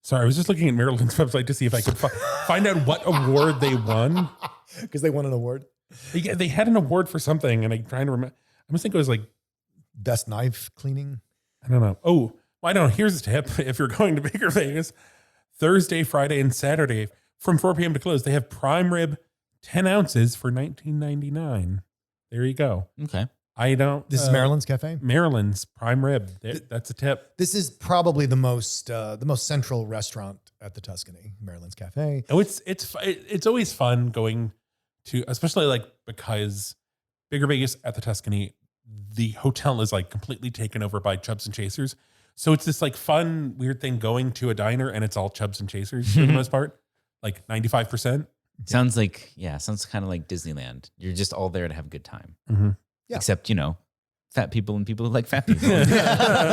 Sorry, I was just looking at Maryland's website to see if I could find out what award they won.
Because they won an award.
They had an award for something, and I'm trying to remember. I must think it was like
Best knife cleaning.
I don't know. Oh, well, I don't know. Here's a tip: if you're going to BiggerVegas, Thursday, Friday, and Saturday from 4 p.m. to close, they have prime rib 10 ounces for $19.99. There you go.
Okay.
I don't.
This is Maryland's Cafe.
Maryland's prime rib. That's a tip.
This is probably the most central restaurant at the Tuscany, Maryland's Cafe.
Oh, it's always fun going to, especially like because BiggerVegas at the Tuscany, the hotel is like completely taken over by Chubs and Chasers. So it's this like fun, weird thing going to a diner and it's all Chubs and Chasers for the most part, like 95%.
Sounds kind of like Disneyland. You're just all there to have a good time.
Mm-hmm.
Yeah.
Except, fat people and people who like fat people.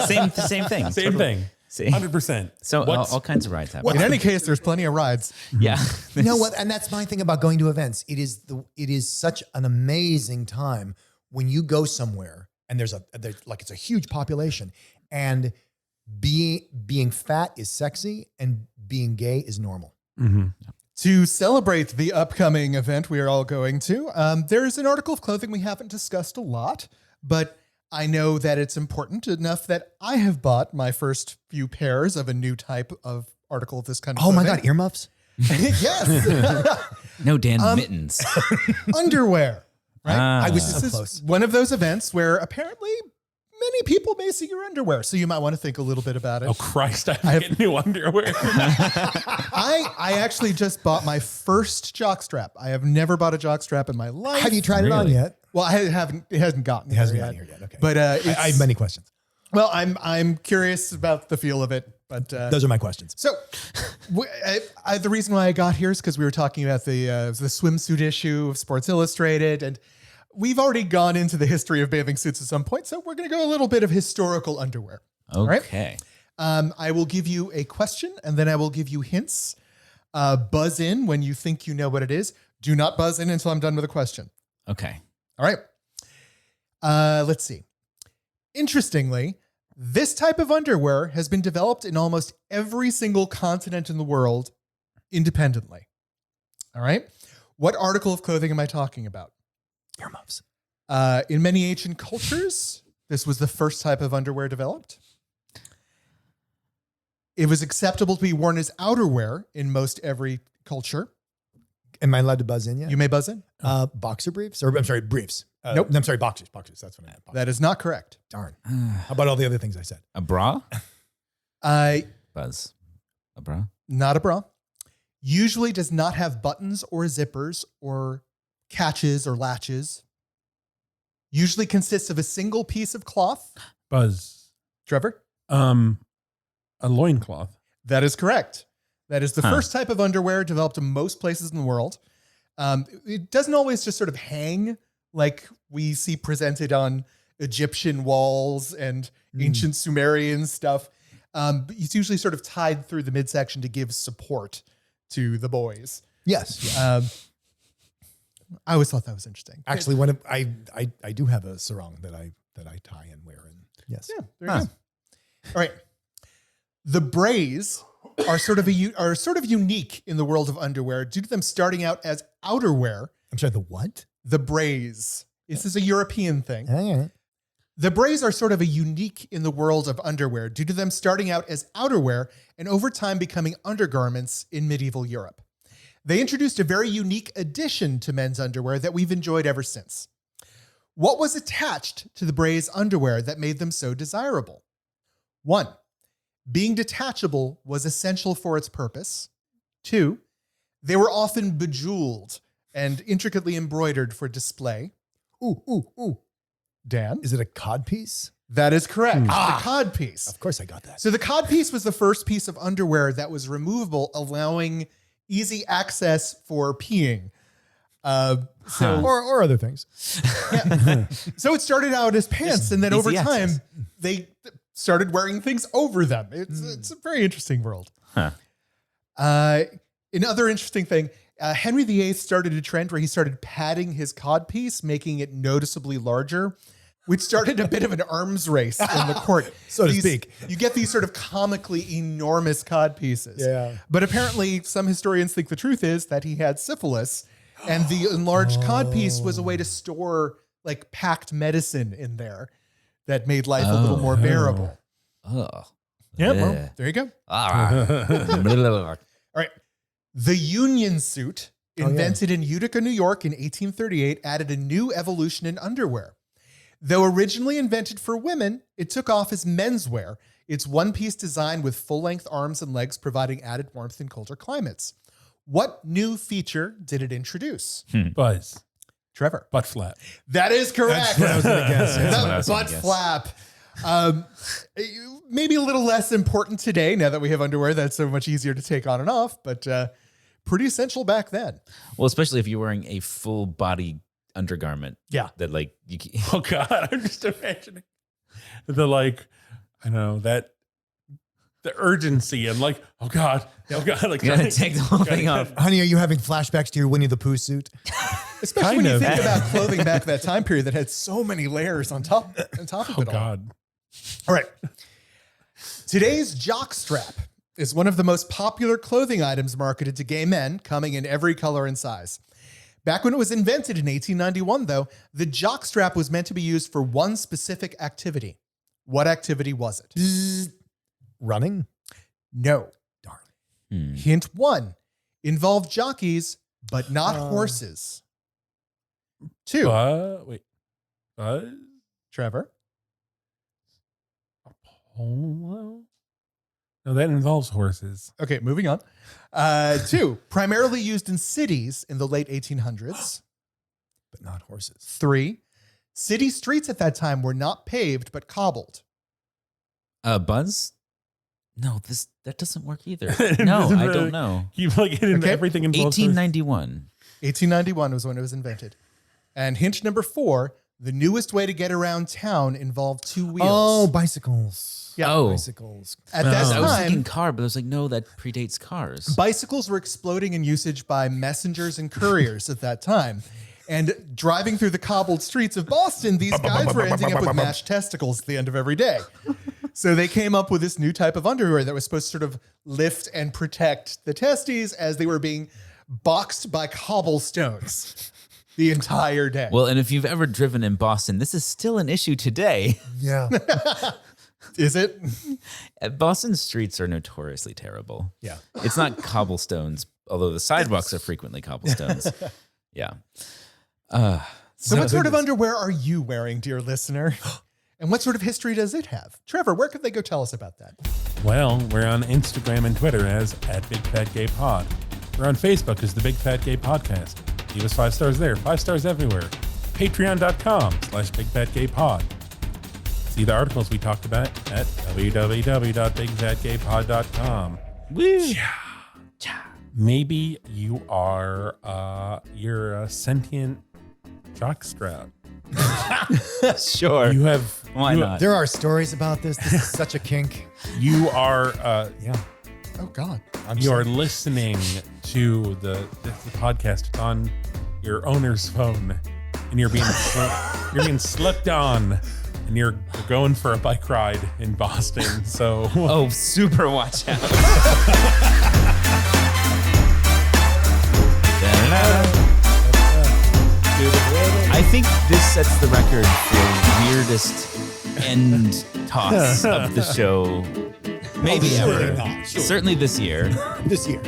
same thing.
Same thing.
100%. So all kinds of rides happen.
In any case, there's plenty of rides.
Yeah.
You know what? And that's my thing about going to events. It is such an amazing time when you go somewhere and there's it's a huge population and being fat is sexy and being gay is normal.
Mm-hmm.
To celebrate the upcoming event we are all going to, there's an article of clothing we haven't discussed a lot, but I know that it's important enough that I have bought my first few pairs of a new type of article of this kind of
Oh
clothing.
my God, earmuffs?
Yes.
No, Dan, mittens.
Underwear, right?
I was
This
so
is
close.
one of those events where apparently many people may see your underwear, so you might want to think a little bit about it.
Oh Christ, I have to get new underwear.
I actually just bought my first jockstrap. I have never bought a jockstrap in my life.
Have you tried it on yet?
Well, I haven't. It hasn't gotten.
It hasn't
here
gotten
yet.
here yet. Okay.
But
I have many questions.
Well, I'm curious about the feel of it. But
Those are my questions.
so the reason why I got here is because we were talking about the swimsuit issue of Sports Illustrated, and we've already gone into the history of bathing suits at some point. So we're going to go a little bit of historical underwear.
Okay.
I will give you a question, and then I will give you hints. Buzz in when you think you know what it is. Do not buzz in until I'm done with the question.
Okay.
All right. Let's see. Interestingly, this type of underwear has been developed in almost every single continent in the world independently. All right. What article of clothing am I talking about?
Earmuffs.
In many ancient cultures, this was the first type of underwear developed. It was acceptable to be worn as outerwear in most every culture.
Am I allowed to buzz in yet?
You may buzz in.
Boxer briefs? Or I'm sorry, briefs.
Nope.
I'm sorry, boxers. Boxers. That's what I meant. Boxers.
That is not correct.
Darn. How about all the other things I said?
A bra?
Buzz.
A bra?
Not a bra. Usually does not have buttons or zippers or catches or latches. Usually consists of a single piece of cloth.
Buzz.
Trevor?
A loincloth.
That is correct. That is the first type of underwear developed in most places in the world. It doesn't always just sort of hang like we see presented on Egyptian walls and ancient Sumerian stuff. It's usually sort of tied through the midsection to give support to the boys.
Yes.
I always thought that was interesting.
Actually, one of I do have a sarong that I tie and wear. And yes.
Yeah, there you go. All right. The brays are sort of unique in the world of underwear due to them starting out as outerwear.
I'm sorry, the what?
The brays. This is a European thing.
Yeah.
The brays are sort of a unique in the world of underwear due to them starting out as outerwear and over time becoming undergarments in medieval Europe. They introduced a very unique addition to men's underwear that we've enjoyed ever since. What was attached to the brays underwear that made them so desirable? 1. Being detachable was essential for its purpose. 2. They were often bejeweled and intricately embroidered for display.
Ooh.
Dan?
Is it a cod piece?
That is correct. The cod piece.
Of course I got that.
So the cod piece was the first piece of underwear that was removable, allowing easy access for peeing.
Or other things.
So it started out as pants, and then over
easy
time,
access.
they started wearing things over them. It's a very interesting world.
Huh.
Another interesting thing, Henry VIII started a trend where he started padding his codpiece, making it noticeably larger, which started a bit of an arms race in the court.
So to speak.
You get these sort of comically enormous codpieces.
Yeah.
But apparently some historians think the truth is that he had syphilis, and the enlarged codpiece was a way to store like packed medicine in there that made life a little more bearable.
Oh.
Yeah, well, there you go.
Ah.
All right. The Union suit, invented in Utica, New York in 1838, added a new evolution in underwear. Though originally invented for women, it took off as menswear. It's one-piece design with full-length arms and legs, providing added warmth in colder climates. What new feature did it introduce?
Buzz.
Trevor.
Butt flap.
That is correct.
That's what I was gonna guess.
That's what I
The
was gonna
butt
guess.
flap. Maybe a little less important today now that we have underwear that's so much easier to take on and off, but pretty essential back then.
Well, especially if you're wearing a full body undergarment.
Yeah.
That like you.
Oh God, I'm just imagining the like, I know that the urgency and like, oh God, like
You gotta take the whole thing off.
Honey, are you having flashbacks to your Winnie the Pooh suit?
Especially when
Kind
you
of.
think about clothing back that time period that had so many layers on top of
Oh
it all.
God.
All right. Today's jockstrap is one of the most popular clothing items marketed to gay men, coming in every color and size. Back when it was invented in 1891, though, the jockstrap was meant to be used for one specific activity. What activity was it?
Running?
No.
Darn.
Hint 1. Involved jockeys, but not horses. 2.
Wait. Buzz?
Trevor.
Polo? No, that involves horses.
Okay, moving on. 2. Primarily used in cities in the late 1800s.
But not horses.
3. City streets at that time were not paved, but cobbled.
Buzz? No, that doesn't work either.
It
No,
doesn't
I
really-
don't know.
You like it in
Okay.
everything involves
1891.
1891 was when it was invented. And hint number 4, the newest way to get around town involved 2 wheels.
Oh, bicycles.
Yeah.
Oh.
Bicycles.
At that
I was
time,
thinking car, but I was like, no, that predates cars.
bicycles were exploding in usage by messengers and couriers at that time. And driving through the cobbled streets of Boston, these guys were ending up with mashed testicles at the end of every day. So they came up with this new type of underwear that was supposed to sort of lift and protect the testes as they were being boxed by cobblestones the entire day.
Well, and if you've ever driven in Boston, this is still an issue today.
Yeah.
Is it?
Boston streets are notoriously terrible.
Yeah.
It's not cobblestones, although the sidewalks are frequently cobblestones. Yeah.
So what sort of underwear are you wearing, dear listener? And what sort of history does it have? Trevor, where could they go tell us about that?
Well, we're on Instagram and Twitter as @BigFatGayPod. We're on Facebook as the Big Fat Gay Podcast. Give us 5 stars there, 5 stars everywhere. Patreon.com/BigFatGayPod. See the articles we talked about at www.bigfatgaypod.com.
Woo.
Maybe you are you're a sentient jockstrap.
Sure.
You have
Why
you,
not?
There are stories about this. This is such a kink.
You are
Yeah.
Oh, God.
you are listening to the podcast on your owner's phone, and you're being slipped on, and you're going for a bike ride in Boston. So
Oh, super watch out. I think this sets the record for weirdest end toss of the show. Maybe
Surely
ever.
not. Surely.
Certainly this year.
This year.